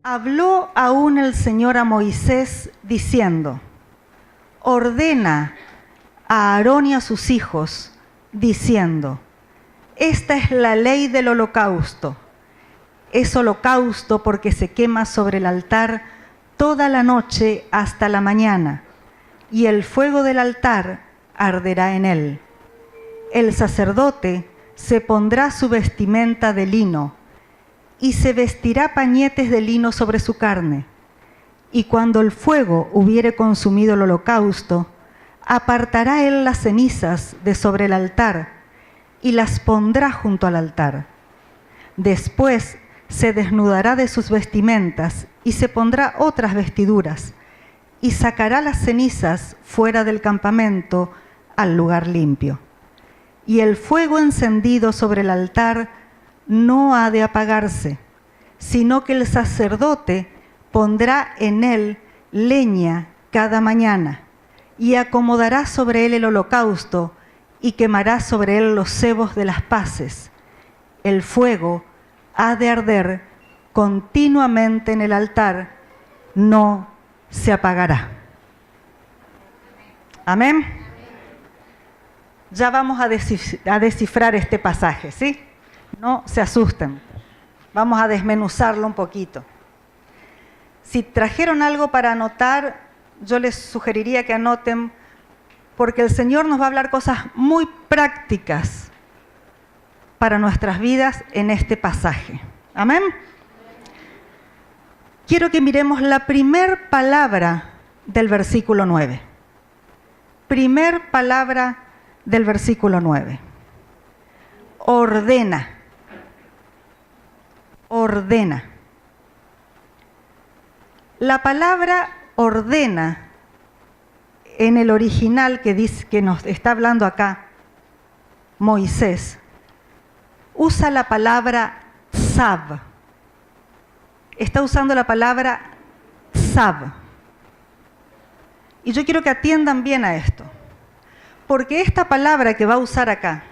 Habló aún el Señor a Moisés diciendo: ordena a Aarón y a sus hijos, diciendo: esta es la ley del holocausto. Es holocausto porque se quema sobre el altar toda la noche hasta la mañana, y el fuego del altar arderá en él. El sacerdote se pondrá su vestimenta de lino, y se vestirá pañetes de lino sobre su carne. Y cuando el fuego hubiere consumido el holocausto, apartará él las cenizas de sobre el altar, y las pondrá junto al altar. Después se desnudará de sus vestimentas, y se pondrá otras vestiduras, y sacará las cenizas fuera del campamento al lugar limpio. Y el fuego encendido sobre el altar no ha de apagarse, sino que el sacerdote pondrá en él leña cada mañana, y acomodará sobre él el holocausto, y quemará sobre él los sebos de las paces. El fuego ha de arder continuamente en el altar, no se apagará. Amén. Ya vamos a descifrar este pasaje, ¿sí? No se asusten. Vamos a desmenuzarlo un poquito. Si trajeron algo para anotar, yo les sugeriría que anoten, porque el Señor nos va a hablar cosas muy prácticas para nuestras vidas en este pasaje. Amén. Quiero que miremos la primer palabra del versículo 9. Primer palabra del versículo 9. Ordena. Ordena. La palabra ordena en el original que dice, que nos está hablando acá Moisés, usa la palabra tzav. Está usando la palabra tzav. Y yo quiero que atiendan bien a esto, porque esta palabra que va a usar acá,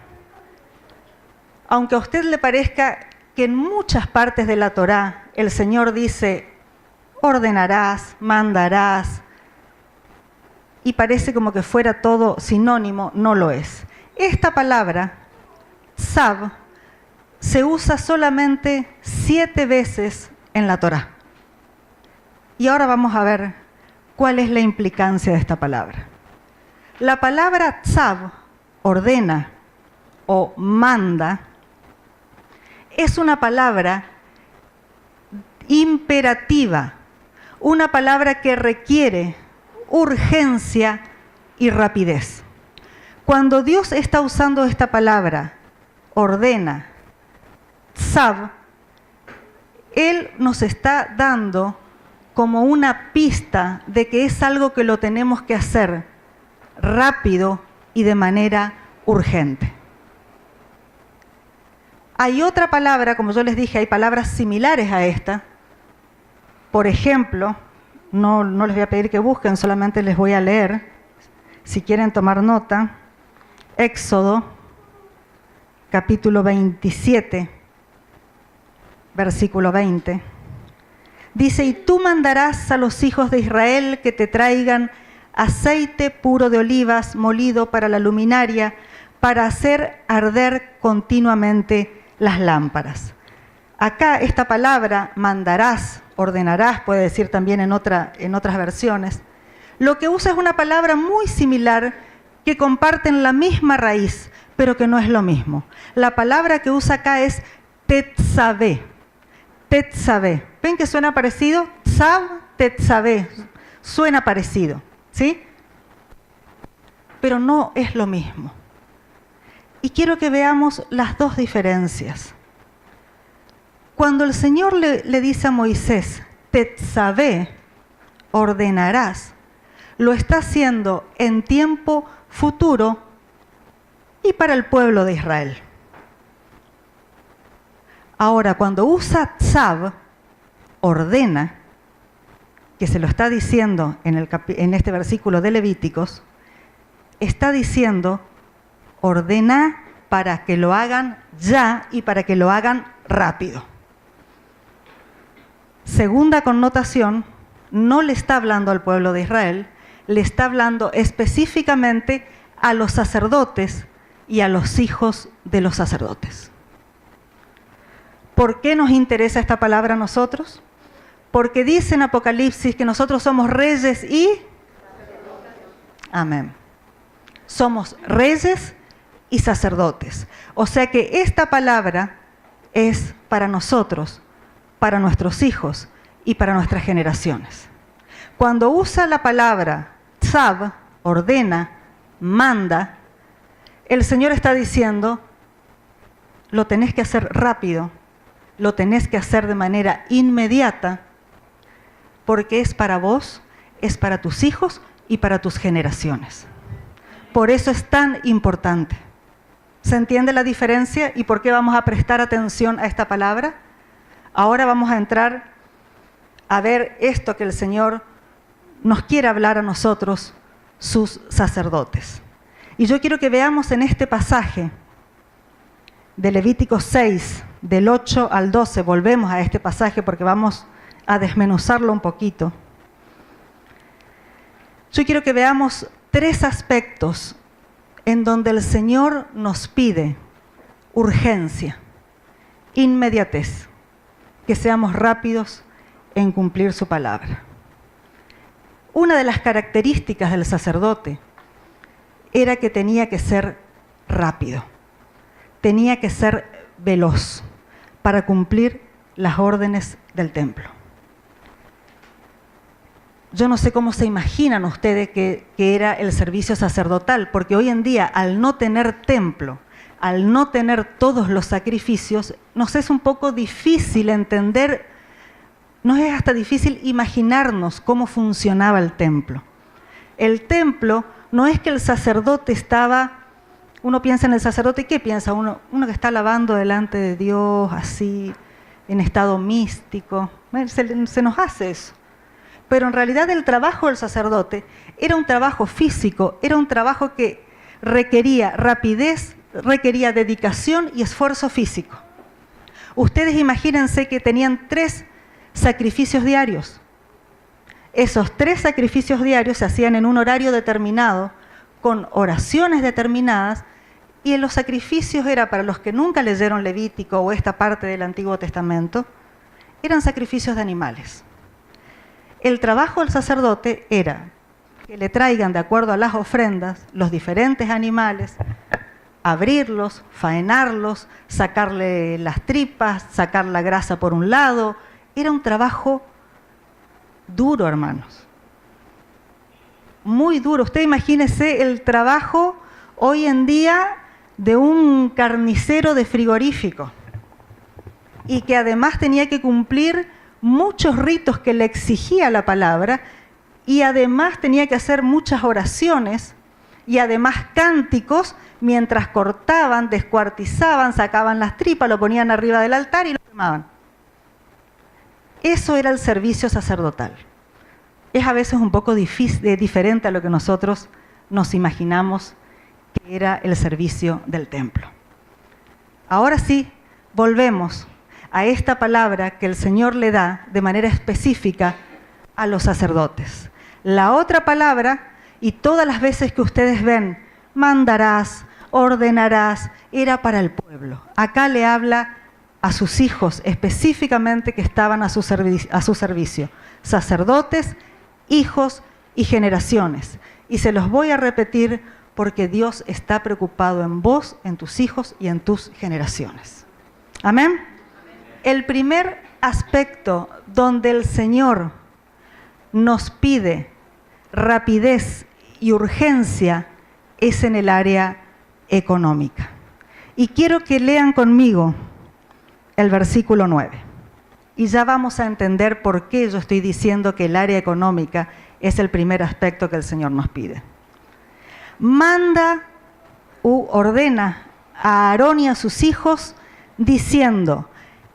aunque a usted le parezca que en muchas partes de la Torá el Señor dice ordenarás, mandarás, y parece como que fuera todo sinónimo, no lo es. Esta palabra, tzav, se usa solamente 7 veces en la Torá. Y ahora vamos a ver cuál es la implicancia de esta palabra. La palabra tzav, ordena o manda, es una palabra imperativa, una palabra que requiere urgencia y rapidez. Cuando Dios está usando esta palabra, ordena, tzav, Él nos está dando como una pista de que es algo que lo tenemos que hacer rápido y de manera urgente. Hay otra palabra, como yo les dije, hay palabras similares a esta. Por ejemplo, no les voy a pedir que busquen, solamente les voy a leer, si quieren tomar nota. Éxodo, capítulo 27, versículo 20. Dice: y tú mandarás a los hijos de Israel que te traigan aceite puro de olivas molido para la luminaria, para hacer arder continuamente las lámparas. Acá esta palabra, mandarás, ordenarás, puede decir también en otras versiones, lo que usa es una palabra muy similar que comparten la misma raíz, pero que no es lo mismo. La palabra que usa acá es tetzavé. Tetzavé. ¿Ven que suena parecido? Tzav, tetzavé. Suena parecido, ¿sí? Pero no es lo mismo. Y quiero que veamos las dos diferencias. Cuando el Señor le dice a Moisés, tetzavé, ordenarás, lo está haciendo en tiempo futuro y para el pueblo de Israel. Ahora, cuando usa tzav, ordena, que se lo está diciendo en este versículo de Levíticos, está diciendo, ordena para que lo hagan ya y para que lo hagan rápido. segunda connotación, no le está hablando al pueblo de Israel, le está hablando específicamente a los sacerdotes y a los hijos de los sacerdotes. ¿Por qué nos interesa esta palabra a nosotros? Porque dice en Apocalipsis que nosotros somos reyes y... Amén. Somos reyes y sacerdotes. O sea que esta palabra es para nosotros, para nuestros hijos y para nuestras generaciones. Cuando usa la palabra tzav, ordena, manda, el Señor está diciendo, lo tenés que hacer rápido, lo tenés que hacer de manera inmediata, porque es para vos, es para tus hijos y para tus generaciones. Por eso es tan importante. ¿Se entiende la diferencia y por qué vamos a prestar atención a esta palabra? Ahora vamos a entrar a ver esto que el Señor nos quiere hablar a nosotros, sus sacerdotes. Y yo quiero que veamos en este pasaje de Levítico 6, del 8 al 12, volvemos a este pasaje porque vamos a desmenuzarlo un poquito. Yo quiero que veamos 3 aspectos en donde el Señor nos pide urgencia, inmediatez, que seamos rápidos en cumplir su palabra. Una de las características del sacerdote era que tenía que ser rápido, tenía que ser veloz para cumplir las órdenes del templo. Yo no sé cómo se imaginan ustedes que era el servicio sacerdotal, porque hoy en día, al no tener templo, al no tener todos los sacrificios, nos es un poco difícil entender, nos es hasta difícil imaginarnos cómo funcionaba el templo. El templo no es que el sacerdote estaba, uno piensa en el sacerdote, ¿qué piensa uno? Uno que está alabando delante de Dios, así, en estado místico, se nos hace eso. Pero en realidad el trabajo del sacerdote era un trabajo físico, era un trabajo que requería rapidez, requería dedicación y esfuerzo físico. Ustedes imagínense que tenían 3 sacrificios diarios. Esos 3 sacrificios diarios se hacían en un horario determinado, con oraciones determinadas, y los sacrificios era, para los que nunca leyeron Levítico o esta parte del Antiguo Testamento, eran sacrificios de animales. El trabajo del sacerdote era que le traigan, de acuerdo a las ofrendas, los diferentes animales, abrirlos, faenarlos, sacarle las tripas, sacar la grasa por un lado. Era un trabajo duro, hermanos. Muy duro. Usted imagínese el trabajo hoy en día de un carnicero de frigorífico y que además tenía que cumplir muchos ritos que le exigía la palabra y además tenía que hacer muchas oraciones y además cánticos mientras cortaban, descuartizaban, sacaban las tripas, lo ponían arriba del altar y lo quemaban. Eso era el servicio sacerdotal. Es a veces un poco diferente a lo que nosotros nos imaginamos que era el servicio del templo. Ahora sí, volvemos a esta palabra que el Señor le da de manera específica a los sacerdotes. La otra palabra, y todas las veces que ustedes ven, mandarás, ordenarás, era para el pueblo. Acá le habla a sus hijos específicamente que estaban a su servicio. Sacerdotes, hijos y generaciones. Y se los voy a repetir porque Dios está preocupado en vos, en tus hijos y en tus generaciones. Amén. El primer aspecto donde el Señor nos pide rapidez y urgencia es en el área económica. Y quiero que lean conmigo el versículo 9. Y ya vamos a entender por qué yo estoy diciendo que el área económica es el primer aspecto que el Señor nos pide. Manda u ordena a Aarón y a sus hijos diciendo: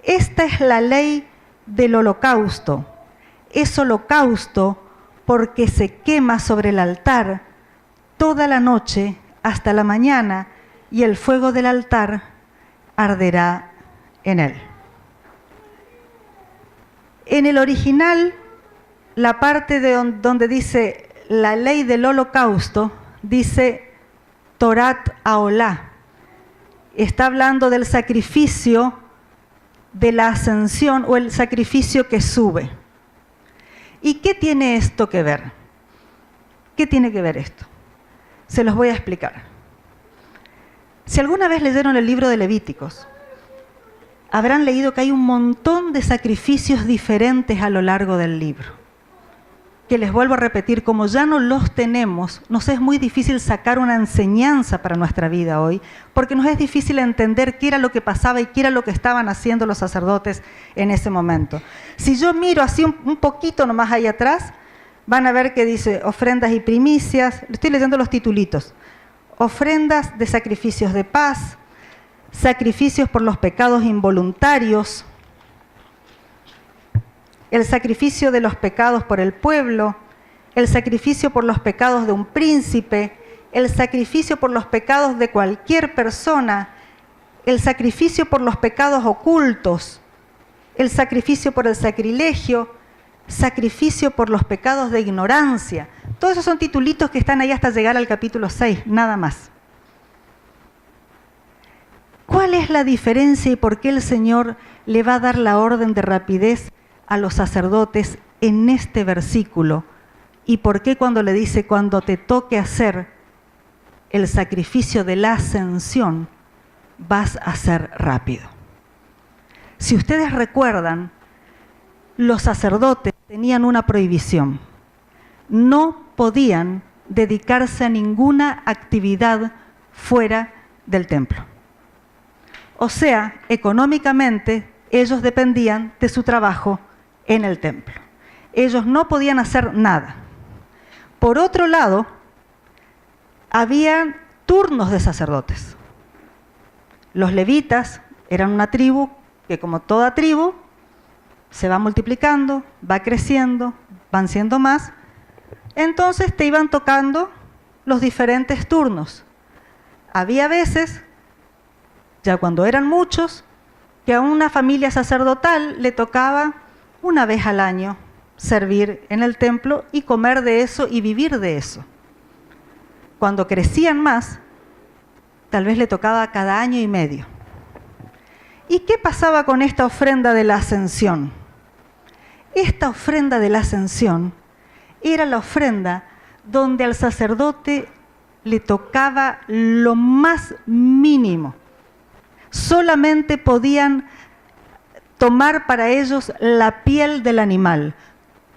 esta es la ley del holocausto. Es holocausto porque se quema sobre el altar toda la noche hasta la mañana y el fuego del altar arderá en él. En el original, la parte donde dice la ley del holocausto, dice Torat Aolá. Está hablando del sacrificio de la ascensión o el sacrificio que sube. ¿Y qué tiene esto que ver? ¿Qué tiene que ver esto? Se los voy a explicar. Si alguna vez leyeron el libro de Levíticos, habrán leído que hay un montón de sacrificios diferentes a lo largo del libro. Que les vuelvo a repetir, como ya no los tenemos, nos es muy difícil sacar una enseñanza para nuestra vida hoy, porque nos es difícil entender qué era lo que pasaba y qué era lo que estaban haciendo los sacerdotes en ese momento. Si yo miro así un poquito nomás ahí atrás, van a ver que dice ofrendas y primicias, estoy leyendo los titulitos, ofrendas de sacrificios de paz, sacrificios por los pecados involuntarios, el sacrificio de los pecados por el pueblo, el sacrificio por los pecados de un príncipe, el sacrificio por los pecados de cualquier persona, el sacrificio por los pecados ocultos, el sacrificio por el sacrilegio, sacrificio por los pecados de ignorancia. Todos esos son titulitos que están ahí hasta llegar al capítulo 6, nada más. ¿Cuál es la diferencia y por qué el Señor le va a dar la orden de rapidez a los sacerdotes en este versículo? ¿Y por qué cuando le dice, cuando te toque hacer el sacrificio de la ascensión, vas a ser rápido? Si ustedes recuerdan, los sacerdotes tenían una prohibición. No podían dedicarse a ninguna actividad fuera del templo. O sea, económicamente, ellos dependían de su trabajo en el templo. Ellos no podían hacer nada. Por otro lado, había turnos de sacerdotes. Los levitas eran una tribu que, como toda tribu, se va multiplicando, va creciendo, van siendo más. Entonces te iban tocando los diferentes turnos. Había veces, ya cuando eran muchos, que a una familia sacerdotal le tocaba una vez al año servir en el templo y comer de eso y vivir de eso. Cuando crecían más, tal vez le tocaba cada año y medio. ¿Y qué pasaba con esta ofrenda de la ascensión? Esta ofrenda de la ascensión era la ofrenda donde al sacerdote le tocaba lo más mínimo. Solamente podían tomar para ellos la piel del animal.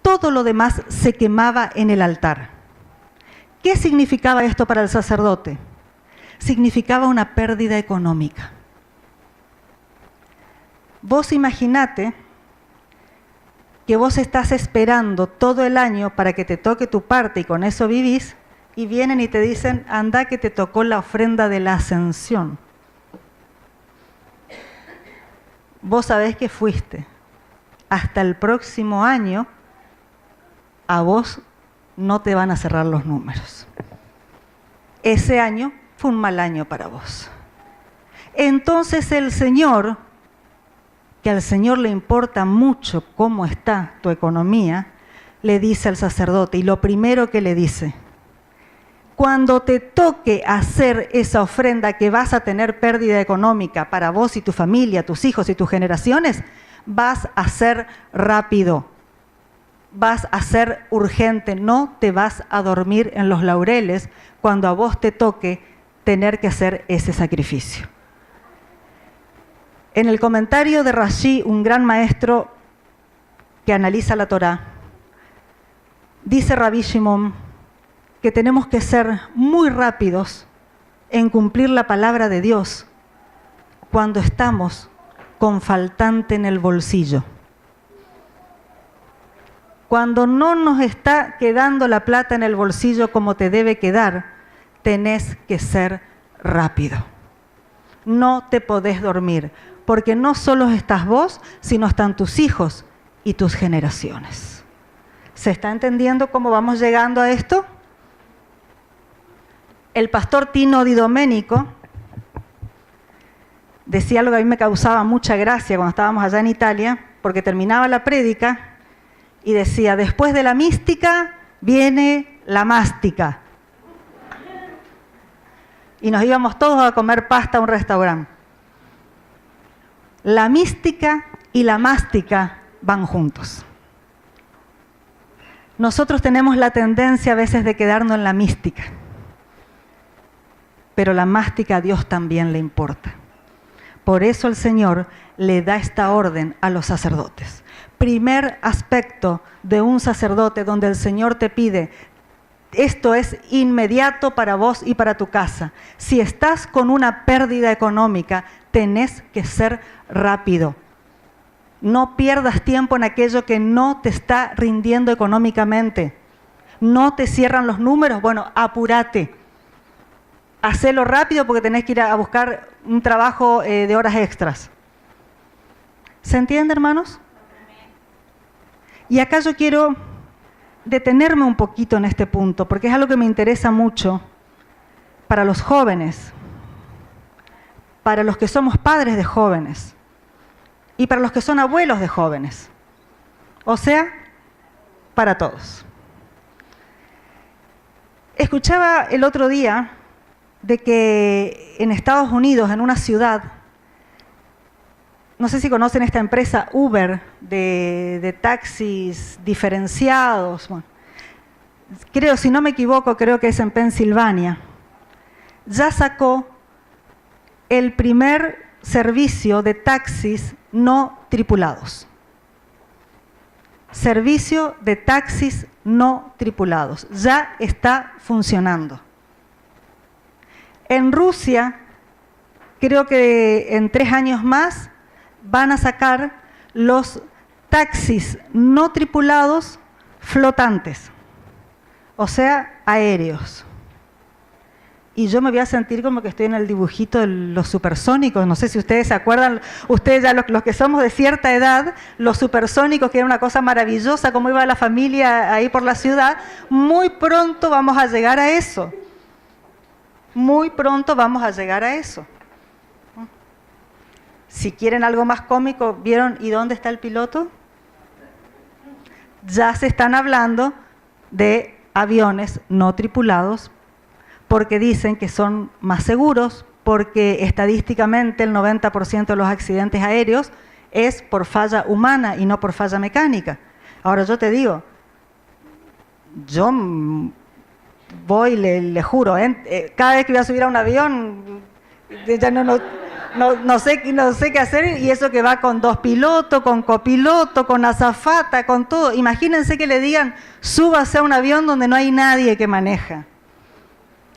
Todo lo demás se quemaba en el altar. ¿Qué significaba esto para el sacerdote? Significaba una pérdida económica. Vos imaginate que vos estás esperando todo el año para que te toque tu parte y con eso vivís, y vienen y te dicen, anda que te tocó la ofrenda de la ascensión. Vos sabés que fuiste. Hasta el próximo año, a vos no te van a cerrar los números. Ese año fue un mal año para vos. Entonces el Señor, que al Señor le importa mucho cómo está tu economía, le dice al sacerdote, y lo primero que le dice, cuando te toque hacer esa ofrenda que vas a tener pérdida económica para vos y tu familia, tus hijos y tus generaciones, vas a ser rápido, vas a ser urgente, no te vas a dormir en los laureles cuando a vos te toque tener que hacer ese sacrificio. En el comentario de Rashi, un gran maestro que analiza la Torá, dice Rabbi Shimon que tenemos que ser muy rápidos en cumplir la palabra de Dios cuando estamos con faltante en el bolsillo. Cuando no nos está quedando la plata en el bolsillo como te debe quedar, tenés que ser rápido. No te podés dormir, porque no solo estás vos, sino están tus hijos y tus generaciones. ¿Se está entendiendo cómo vamos llegando a esto? El pastor Tino Di Domenico decía algo que a mí me causaba mucha gracia cuando estábamos allá en Italia. porque terminaba la prédica y decía, después de la mística viene la mástica. Y nos íbamos todos a comer pasta a un restaurante. La mística y la mástica van juntos. Nosotros tenemos la tendencia a veces de quedarnos en la mística, pero la mástica a Dios también le importa. Por eso el Señor le da esta orden a los sacerdotes. Primer aspecto de un sacerdote donde el Señor te pide, esto es inmediato para vos y para tu casa. Si estás con una pérdida económica, tenés que ser rápido. No pierdas tiempo en aquello que no te está rindiendo económicamente. No te cierran los números, bueno, apúrate. Hacelo rápido porque tenés que ir a buscar un trabajo de horas extras. ¿Se entiende, hermanos? Y acá yo quiero detenerme un poquito en este punto, porque es algo que me interesa mucho para los jóvenes, para los que somos padres de jóvenes y para los que son abuelos de jóvenes. O sea, para todos. Escuchaba el otro día de que en Estados Unidos, en una ciudad, no sé si conocen esta empresa Uber de taxis diferenciados, bueno, creo, si no me equivoco, creo que es en Pensilvania, ya sacó el primer servicio de taxis no tripulados. Servicio de taxis no tripulados. Ya está funcionando. En Rusia, creo que en 3 años más, van a sacar los taxis no tripulados flotantes, o sea, aéreos. Y yo me voy a sentir como que estoy en el dibujito de los supersónicos. No sé si ustedes se acuerdan, ustedes ya los que somos de cierta edad, los supersónicos, que era una cosa maravillosa, cómo iba la familia ahí por la ciudad. Muy pronto vamos a llegar a eso. Muy pronto vamos a llegar a eso. Si quieren algo más cómico, ¿vieron? ¿Y dónde está el piloto? Ya se están hablando de aviones no tripulados, porque dicen que son más seguros, porque estadísticamente el 90% de los accidentes aéreos es por falla humana y no por falla mecánica. Ahora yo te digo, yo voy, le juro, cada vez que voy a subir a un avión, ya no sé qué hacer, y eso que va con 2 pilotos, con copiloto, con azafata, con todo. Imagínense que le digan, súbase a un avión donde no hay nadie que maneja.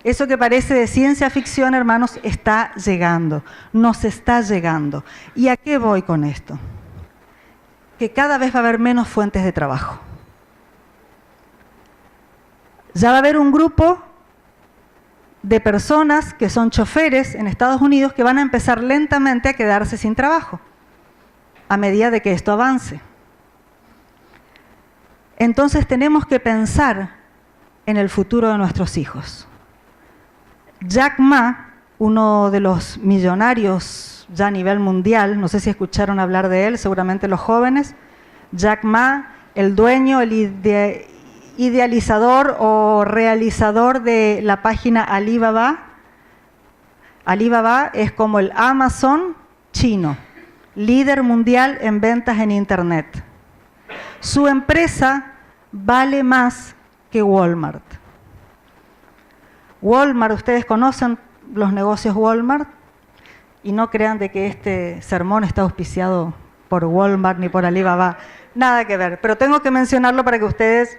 Eso que parece de ciencia ficción, hermanos, está llegando, nos está llegando. ¿Y a qué voy con esto? Que cada vez va a haber menos fuentes de trabajo. Ya va a haber un grupo de personas que son choferes en Estados Unidos que van a empezar lentamente a quedarse sin trabajo a medida de que esto avance. Entonces tenemos que pensar en el futuro de nuestros hijos. Jack Ma, uno de los millonarios ya a nivel mundial, no sé si escucharon hablar de él, seguramente los jóvenes, Jack Ma, el dueño, el idealizador o realizador de la página Alibaba. Alibaba es como el Amazon chino, líder mundial en ventas en Internet. Su empresa vale más que Walmart. Walmart, ustedes conocen los negocios Walmart, y no crean de que este sermón está auspiciado por Walmart ni por Alibaba, nada que ver, pero tengo que mencionarlo para que ustedes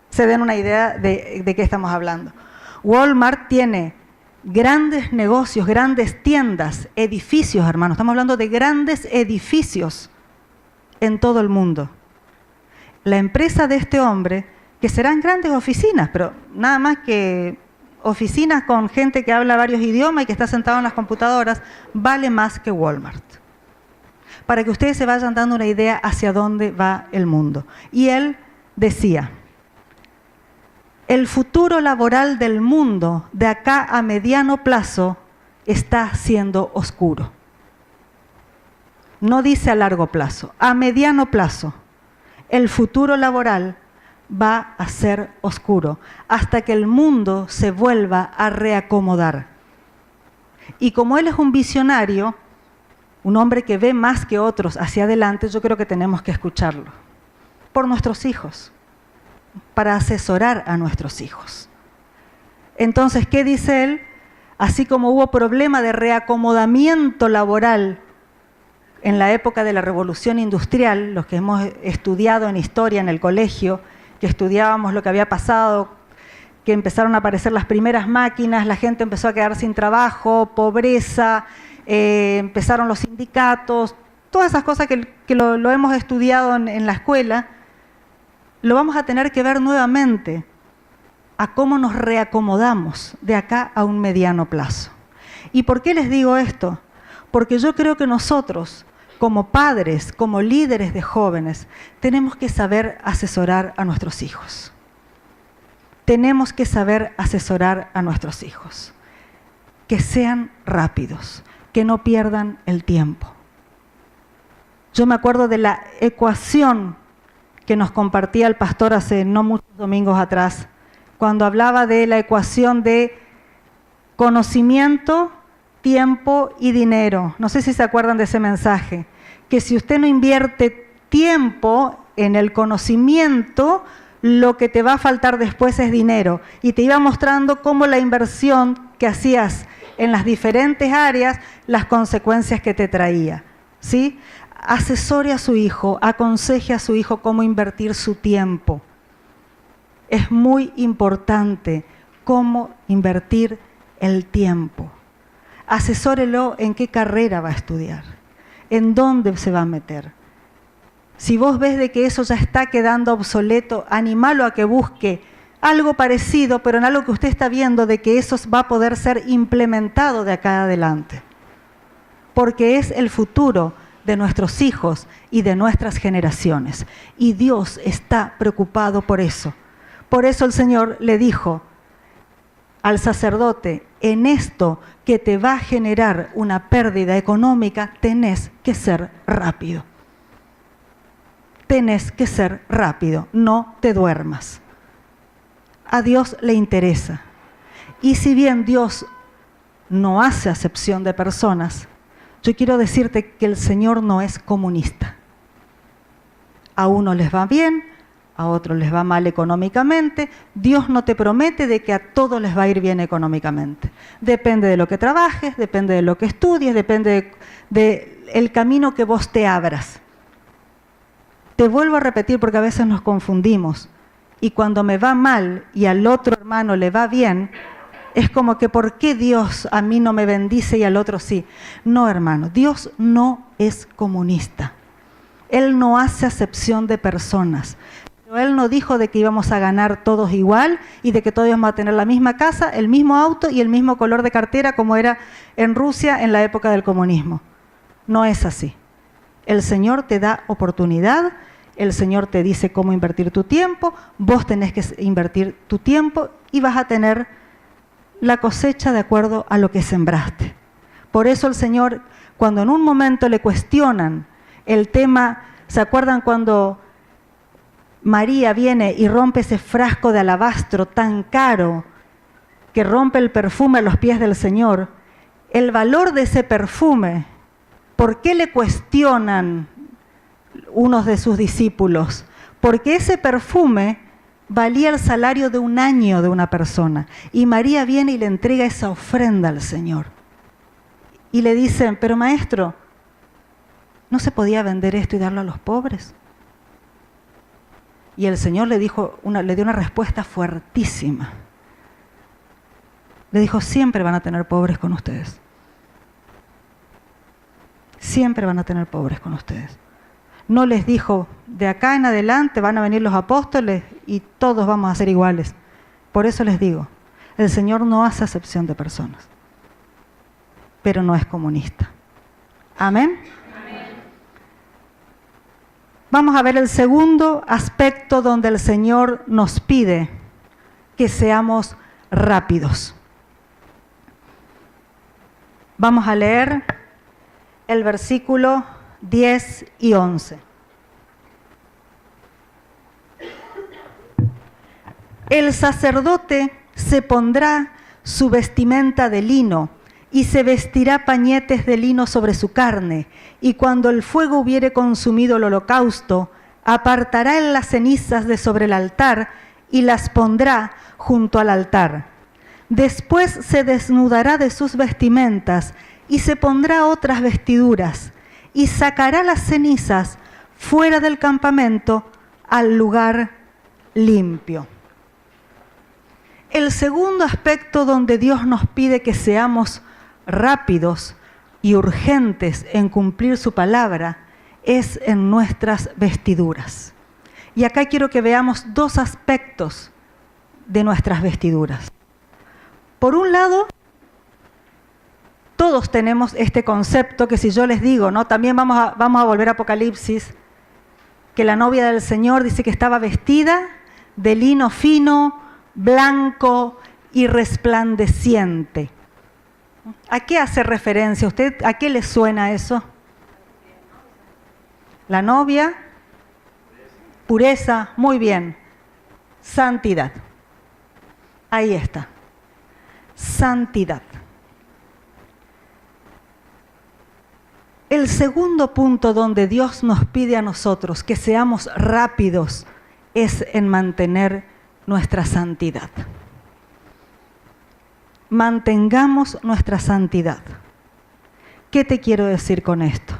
se den una idea de qué estamos hablando. Walmart tiene grandes negocios, grandes tiendas, edificios, hermanos, estamos hablando de grandes edificios en todo el mundo. La empresa de este hombre, que serán grandes oficinas, pero nada más que oficinas con gente que habla varios idiomas y que está sentado en las computadoras, vale más que Walmart. Para que ustedes se vayan dando una idea hacia dónde va el mundo. Y él decía, el futuro laboral del mundo de acá a mediano plazo está siendo oscuro. no dice a largo plazo, a mediano plazo, el futuro laboral va a ser oscuro hasta que el mundo se vuelva a reacomodar. Y como él es un visionario, un hombre que ve más que otros hacia adelante, yo creo que tenemos que escucharlo. Por nuestros hijos, para asesorar a nuestros hijos. Entonces, ¿qué dice él? Así como hubo problema de reacomodamiento laboral en la época de la Revolución Industrial, los que hemos estudiado en historia en el colegio, que estudiábamos lo que había pasado, que empezaron a aparecer las primeras máquinas, la gente empezó a quedar sin trabajo, pobreza, empezaron los sindicatos, todas esas cosas que lo hemos estudiado en la escuela, lo vamos a tener que ver nuevamente a cómo nos reacomodamos de acá a un mediano plazo. ¿Y por qué les digo esto? Porque yo creo que nosotros, como padres, como líderes de jóvenes, tenemos que saber asesorar a nuestros hijos. Tenemos que saber asesorar a nuestros hijos. Que sean rápidos, que no pierdan el tiempo. Yo me acuerdo de la ecuación que nos compartía el pastor hace no muchos domingos atrás, cuando hablaba de la ecuación de conocimiento, tiempo y dinero. No sé si se acuerdan de ese mensaje, que si usted no invierte tiempo en el conocimiento, lo que te va a faltar después es dinero. Y te iba mostrando cómo la inversión que hacías en las diferentes áreas, las consecuencias que te traía, ¿sí? Asesore a su hijo, aconseje a su hijo cómo invertir su tiempo. Es muy importante cómo invertir el tiempo. Asesórelo en qué carrera va a estudiar, en dónde se va a meter. Si vos ves de que eso ya está quedando obsoleto, animalo a que busque algo parecido, pero en algo que usted está viendo de que eso va a poder ser implementado de acá adelante. Porque es el futuro de nuestros hijos y de nuestras generaciones. Y Dios está preocupado por eso. Por eso el Señor le dijo al sacerdote, en esto que te va a generar una pérdida económica, tenés que ser rápido. Tenés que ser rápido, no te duermas. A Dios le interesa. Y si bien Dios no hace acepción de personas, yo quiero decirte que el Señor no es comunista. A unos les va bien, a otros les va mal económicamente. Dios no te promete de que a todos les va a ir bien económicamente. Depende de lo que trabajes, depende de lo que estudies, depende del camino que vos te abras. Te vuelvo a repetir porque a veces nos confundimos. Y cuando me va mal y al otro hermano le va bien, es como que ¿por qué Dios a mí no me bendice y al otro sí? No, hermano, Dios no es comunista. Él no hace acepción de personas. Pero Él no dijo de que íbamos a ganar todos igual y de que todos íbamos a tener la misma casa, el mismo auto y el mismo color de cartera como era en Rusia en la época del comunismo. No es así. El Señor te da oportunidad, el Señor te dice cómo invertir tu tiempo, vos tenés que invertir tu tiempo y vas a tener la cosecha de acuerdo a lo que sembraste. Por eso el Señor, cuando en un momento le cuestionan el tema, ¿se acuerdan cuando María viene y rompe ese frasco de alabastro tan caro que rompe el perfume a los pies del Señor? El valor de ese perfume, ¿por qué le cuestionan unos de sus discípulos? Porque ese perfume valía el salario de un año de una persona. Y María viene y le entrega esa ofrenda al Señor. Y le dicen, pero maestro, ¿no se podía vender esto y darlo a los pobres? Y el Señor le dio una respuesta fuertísima. Le dijo, siempre van a tener pobres con ustedes. Siempre van a tener pobres con ustedes. No les dijo, de acá en adelante van a venir los apóstoles y todos vamos a ser iguales. Por eso les digo, el Señor no hace acepción de personas, pero no es comunista. Amén. Vamos a ver el segundo aspecto donde el Señor nos pide que seamos rápidos. Vamos a leer el versículo 10 y 11. El sacerdote se pondrá su vestimenta de lino y se vestirá pañetes de lino sobre su carne, y cuando el fuego hubiere consumido el holocausto, apartará él las cenizas de sobre el altar y las pondrá junto al altar. Después se desnudará de sus vestimentas y se pondrá otras vestiduras y sacará las cenizas fuera del campamento al lugar limpio. El segundo aspecto donde Dios nos pide que seamos rápidos y urgentes en cumplir su palabra es en nuestras vestiduras. Y acá quiero que veamos dos aspectos de nuestras vestiduras. Por un lado, todos tenemos este concepto que si yo les digo, ¿no? También vamos a volver a Apocalipsis, que la novia del Señor dice que estaba vestida de lino fino, blanco y resplandeciente. ¿A qué hace referencia? ¿Usted a qué le suena eso? La novia, pureza, muy bien. Santidad. Ahí está. Santidad. El segundo punto donde Dios nos pide a nosotros que seamos rápidos es en mantener nuestra santidad. Mantengamos nuestra santidad. ¿Qué te quiero decir con esto?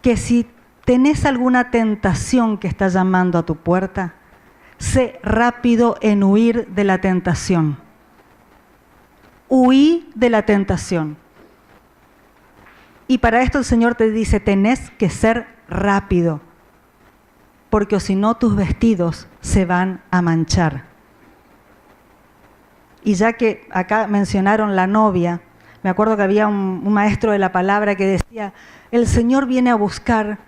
Que si tenés alguna tentación que está llamando a tu puerta, sé rápido en huir de la tentación. Huí de la tentación. Y para esto el Señor te dice, tenés que ser rápido, porque si no tus vestidos se van a manchar. Y ya que acá mencionaron la novia, me acuerdo que había un maestro de la palabra que decía, el Señor viene a buscar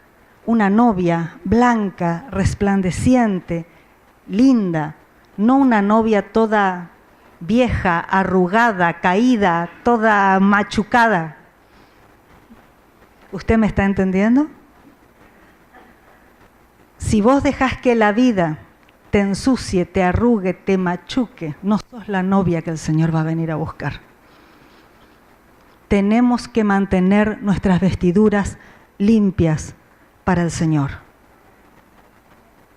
una novia blanca, resplandeciente, linda, no una novia toda vieja, arrugada, caída, toda machucada. ¿Usted me está entendiendo? Si vos dejás que la vida te ensucie, te arrugue, te machuque, no sos la novia que el Señor va a venir a buscar. Tenemos que mantener nuestras vestiduras limpias para el Señor.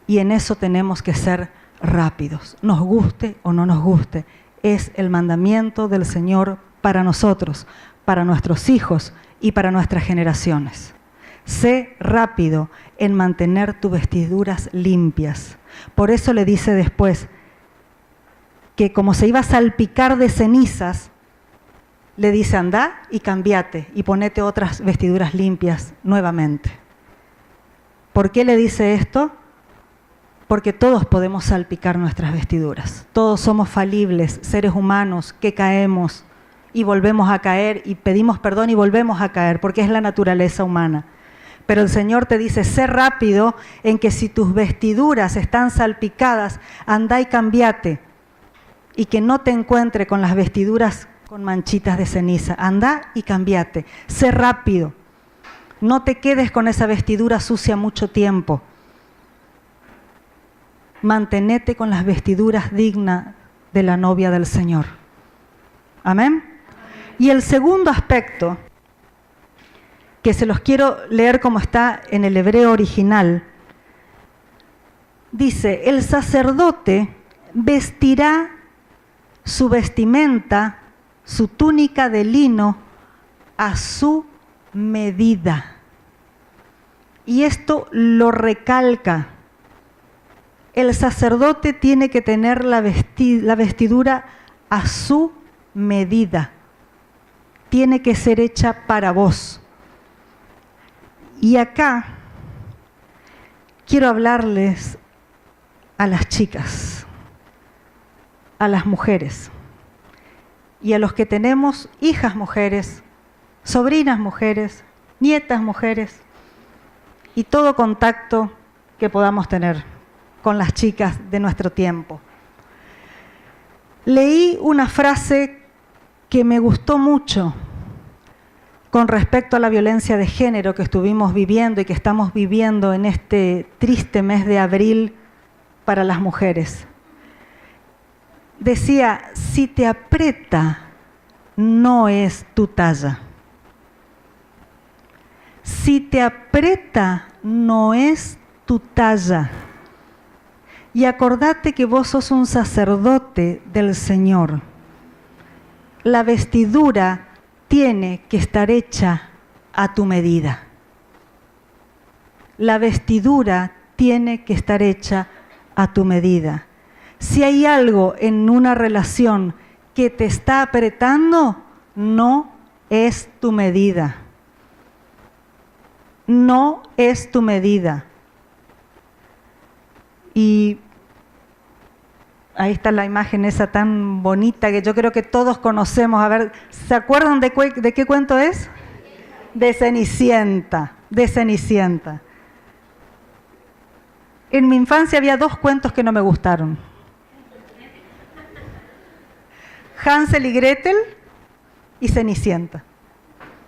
Y en eso tenemos que ser rápidos, nos guste o no nos guste. Es el mandamiento del Señor para nosotros, para nuestros hijos y para nuestras generaciones. Sé rápido en mantener tus vestiduras limpias. Por eso le dice después que como se iba a salpicar de cenizas, le dice andá y cambiate y ponete otras vestiduras limpias nuevamente. ¿Por qué le dice esto? Porque todos podemos salpicar nuestras vestiduras. Todos somos falibles, seres humanos que caemos y volvemos a caer y pedimos perdón y volvemos a caer, porque es la naturaleza humana. Pero el Señor te dice, sé rápido en que si tus vestiduras están salpicadas, andá y cambiate. Y que no te encuentre con las vestiduras con manchitas de ceniza. Andá y cambiate. Sé rápido. No te quedes con esa vestidura sucia mucho tiempo. Mantenete con las vestiduras dignas de la novia del Señor. Amén. Y el segundo aspecto, que se los quiero leer como está en el hebreo original, dice, el sacerdote vestirá su vestimenta, su túnica de lino, a su medida. Y esto lo recalca. El sacerdote tiene que tener la vestidura a su medida. Tiene que ser hecha para vos. Y acá quiero hablarles a las chicas, a las mujeres y a los que tenemos hijas mujeres, sobrinas mujeres, nietas mujeres y todo contacto que podamos tener con las chicas de nuestro tiempo. Leí una frase que me gustó mucho con respecto a la violencia de género que estuvimos viviendo y que estamos viviendo en este triste mes de abril para las mujeres. Decía, si te aprieta, no es tu talla. Si te aprieta, no es tu talla. Y acordate que vos sos un sacerdote del Señor. La vestidura tiene que estar hecha a tu medida. La vestidura tiene que estar hecha a tu medida. Si hay algo en una relación que te está apretando, no es tu medida. No es tu medida. Y ahí está la imagen esa tan bonita que yo creo que todos conocemos. A ver, ¿se acuerdan de qué cuento es? De Cenicienta, de Cenicienta. En mi infancia había dos cuentos que no me gustaron. Hansel y Gretel y Cenicienta.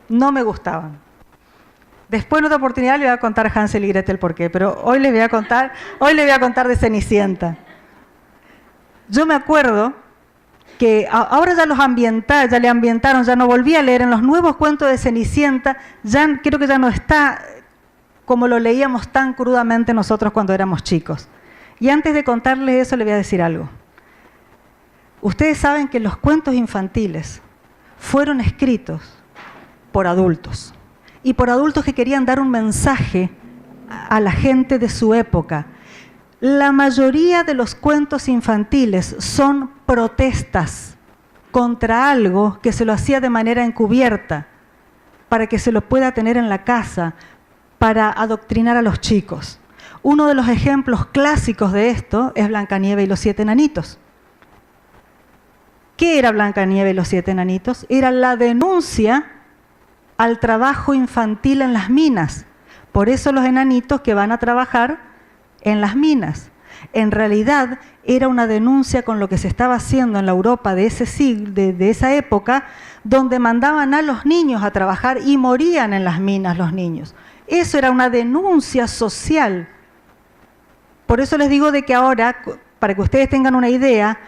No me gustaban. Después en otra oportunidad le voy a contar Hansel y Gretel por qué, pero hoy les voy a contar de Cenicienta. Yo me acuerdo que ahora ya le ambientaron, ya no volví a leer en los nuevos cuentos de Cenicienta, ya creo que ya no está como lo leíamos tan crudamente nosotros cuando éramos chicos. Y antes de contarles eso, les voy a decir algo. Ustedes saben que los cuentos infantiles fueron escritos por adultos, y por adultos que querían dar un mensaje a la gente de su época. La mayoría de los cuentos infantiles son protestas contra algo que se lo hacía de manera encubierta, para que se lo pueda tener en la casa, para adoctrinar a los chicos. Uno de los ejemplos clásicos de esto es Blancanieves y los 7 enanitos. ¿Qué era Blancanieves y los 7 enanitos? Era la denuncia al trabajo infantil en las minas. Por eso los enanitos que van a trabajar en las minas. En realidad era una denuncia con lo que se estaba haciendo en la Europa de ese siglo, de esa época, donde mandaban a los niños a trabajar y morían en las minas los niños. Eso era una denuncia social. Por eso les digo de que ahora, para que ustedes tengan una idea,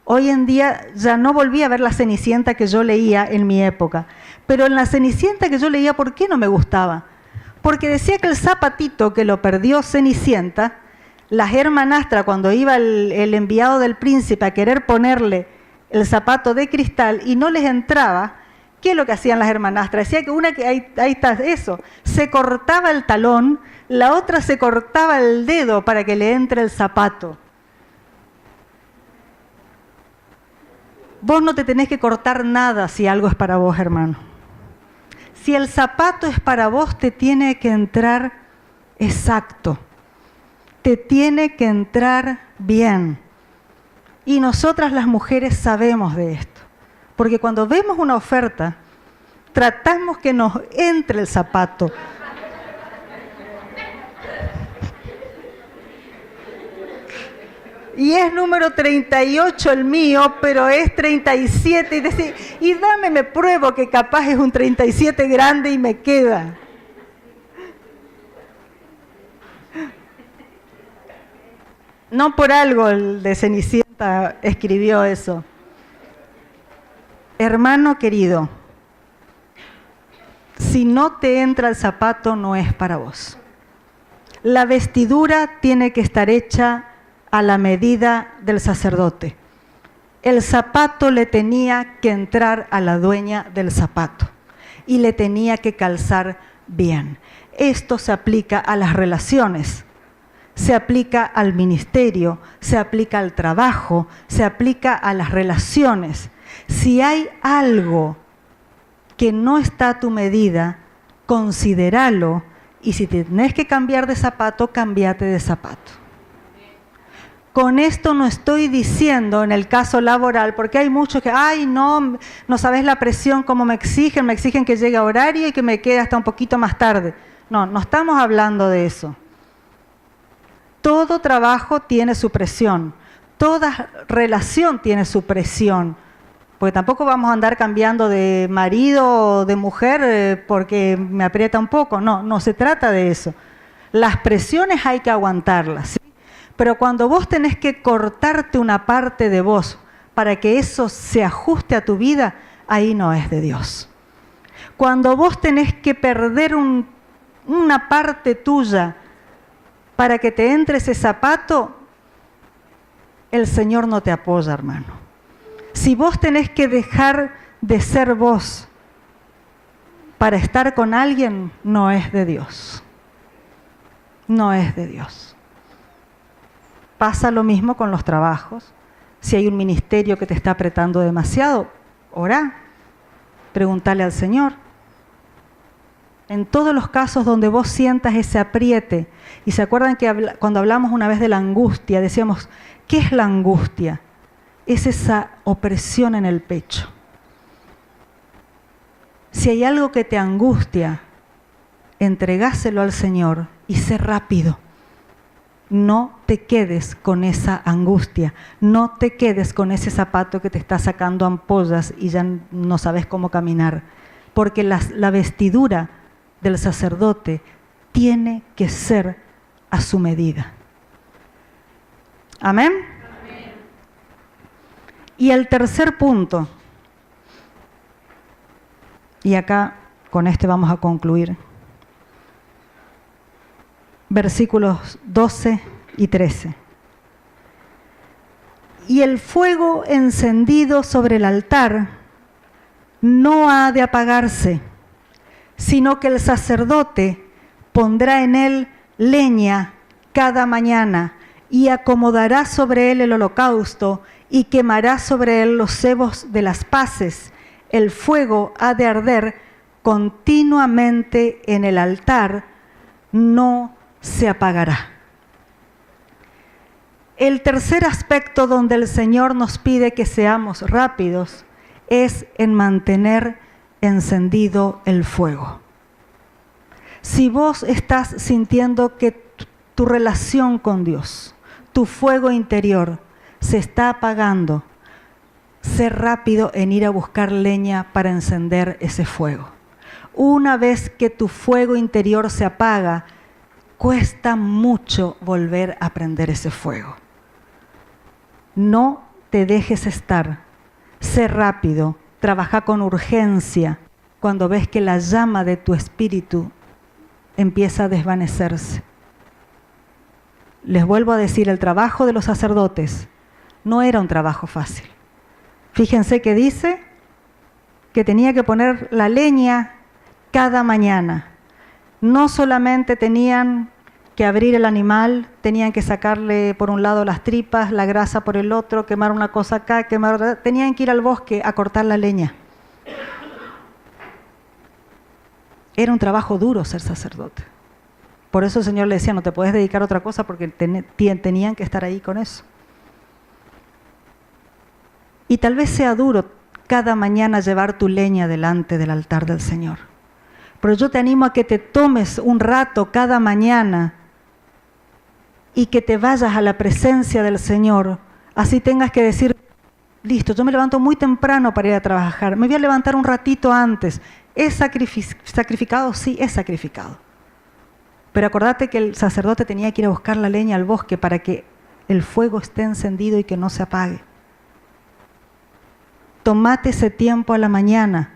hoy en día ya no volví a ver la Cenicienta que yo leía en mi época. Pero en la Cenicienta que yo leía, ¿por qué no me gustaba? Porque decía que el zapatito que lo perdió Cenicienta, la hermanastra, cuando iba el enviado del príncipe a querer ponerle el zapato de cristal y no les entraba, ¿qué es lo que hacían las hermanastras? Decía que una, que ahí está eso, se cortaba el talón, la otra se cortaba el dedo para que le entre el zapato. Vos no te tenés que cortar nada si algo es para vos, hermano. Si el zapato es para vos, te tiene que entrar exacto. Te tiene que entrar bien. Y nosotras las mujeres sabemos de esto. Porque cuando vemos una oferta, tratamos que nos entre el zapato. Y es número 38 el mío, pero es 37. Y decir, y dame, me pruebo que capaz es un 37 grande y me queda. No por algo el de Cenicienta escribió eso. Hermano querido, si no te entra el zapato, no es para vos. La vestidura tiene que estar hecha a la medida del sacerdote. El zapato le tenía que entrar a la dueña del zapato y le tenía que calzar bien. Esto se aplica a las relaciones, se aplica al ministerio, se aplica al trabajo, se aplica a las relaciones. Si hay algo que no está a tu medida, considéralo, y si tenés que cambiar de zapato, cambiate de zapato. Con esto no estoy diciendo en el caso laboral, porque hay muchos que, ay, no sabes la presión, cómo me exigen que llegue a horario y que me quede hasta un poquito más tarde. No, no estamos hablando de eso. Todo trabajo tiene su presión, toda relación tiene su presión. Porque tampoco vamos a andar cambiando de marido o de mujer porque me aprieta un poco. No, no se trata de eso. Las presiones hay que aguantarlas, ¿sí? Pero cuando vos tenés que cortarte una parte de vos para que eso se ajuste a tu vida, ahí no es de Dios. Cuando vos tenés que perder una parte tuya para que te entre ese zapato, el Señor no te apoya, hermano. Si vos tenés que dejar de ser vos para estar con alguien, no es de Dios. No es de Dios. Pasa lo mismo con los trabajos. Si hay un ministerio que te está apretando demasiado, orá, pregúntale al Señor. En todos los casos donde vos sientas ese apriete, y se acuerdan que cuando hablamos una vez de la angustia, decíamos, ¿qué es la angustia? Es esa opresión en el pecho. Si hay algo que te angustia, entregáselo al Señor y sé rápido. No te quedes con esa angustia, no te quedes con ese zapato que te está sacando ampollas y ya no sabes cómo caminar, porque la vestidura del sacerdote tiene que ser a su medida. ¿Amén? Amén. Y el tercer punto, y acá con este vamos a concluir, versículos 12 y 13. Y el fuego encendido sobre el altar no ha de apagarse, sino que el sacerdote pondrá en él leña cada mañana y acomodará sobre él el holocausto y quemará sobre él los cebos de las paces. El fuego ha de arder continuamente en el altar, no se apagará. El tercer aspecto donde el Señor nos pide que seamos rápidos es en mantener encendido el fuego. Si vos estás sintiendo que tu relación con Dios, tu fuego interior se está apagando, sé rápido en ir a buscar leña para encender ese fuego. Una vez que tu fuego interior se apaga, cuesta mucho volver a prender ese fuego. No te dejes estar, sé rápido, trabaja con urgencia cuando ves que la llama de tu espíritu empieza a desvanecerse. Les vuelvo a decir, el trabajo de los sacerdotes no era un trabajo fácil. Fíjense que dice que tenía que poner la leña cada mañana. No solamente tenían que abrir el animal, tenían que sacarle por un lado las tripas, la grasa por el otro, quemar una cosa acá, quemar otra. Tenían que ir al bosque a cortar la leña. Era un trabajo duro ser sacerdote. Por eso el Señor le decía, no te puedes dedicar a otra cosa porque tenían que estar ahí con eso. Y tal vez sea duro cada mañana llevar tu leña delante del altar del Señor. Pero yo te animo a que te tomes un rato cada mañana y que te vayas a la presencia del Señor. Así tengas que decir, listo, yo me levanto muy temprano para ir a trabajar, me voy a levantar un ratito antes. ¿Es sacrificado? Sí, es sacrificado. Pero acordate que el sacerdote tenía que ir a buscar la leña al bosque para que el fuego esté encendido y que no se apague. Tomate ese tiempo a la mañana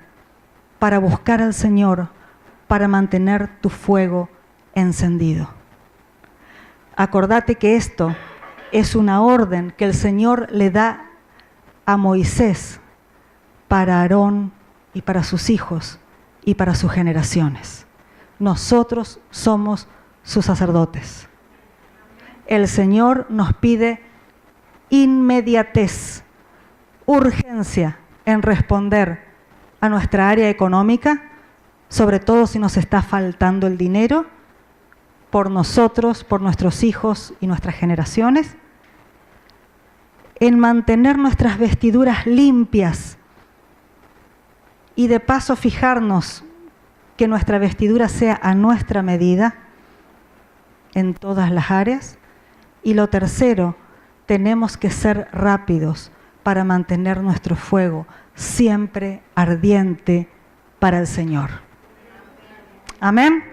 para buscar al Señor, para mantener tu fuego encendido. Acordate que esto es una orden que el Señor le da a Moisés para Aarón y para sus hijos y para sus generaciones. Nosotros somos sus sacerdotes. El Señor nos pide inmediatez, urgencia en responder a nuestra área económica, sobre todo si nos está faltando el dinero, por nosotros, por nuestros hijos y nuestras generaciones, en mantener nuestras vestiduras limpias y de paso fijarnos que nuestra vestidura sea a nuestra medida en todas las áreas. Y lo tercero, tenemos que ser rápidos para mantener nuestro fuego siempre ardiente para el Señor. Amén.